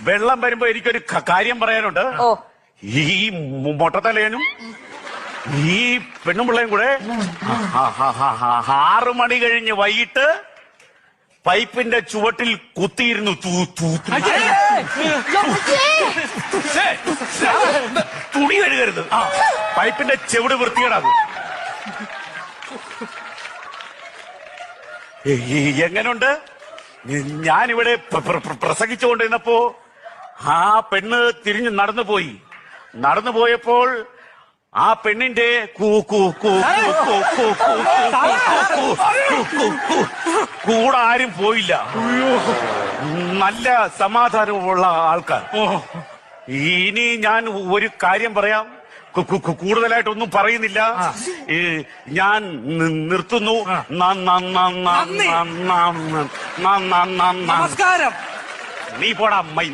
വെള്ളം വരുമ്പോ എനിക്കൊരു കാര്യം പറയാനുണ്ട്. ഈ മൊട്ടത്തലേനും ഈ പെണ്ണും പിള്ളയും കൂടെ 6 മണി കഴിഞ്ഞ് വൈകിട്ട് പൈപ്പിന്റെ ചുവട്ടിൽ കുത്തിയിരുന്നു. തുണി കഴുകരുത്, പൈപ്പിന്റെ ചെവിട് വൃത്തികേടാകും. എങ്ങനുണ്ട്? ഞാനിവിടെ പ്രസംഗിച്ചുകൊണ്ടിരുന്നപ്പോ ആ പെണ്ണ് തിരിഞ്ഞ് നടന്നു പോയപ്പോൾ ആ പെണ്ണിന്റെ കൂടെ ആരും പോയില്ല. നല്ല സമാധാനമുള്ള ആൾക്കാർ. ഇനി ഞാൻ ഒരു കാര്യം പറയാം, കൂടുതലായിട്ടൊന്നും പറയുന്നില്ല. ഞാൻ നിർത്തുന്നു. നമസ്കാരം. നീ പോടാ മൈ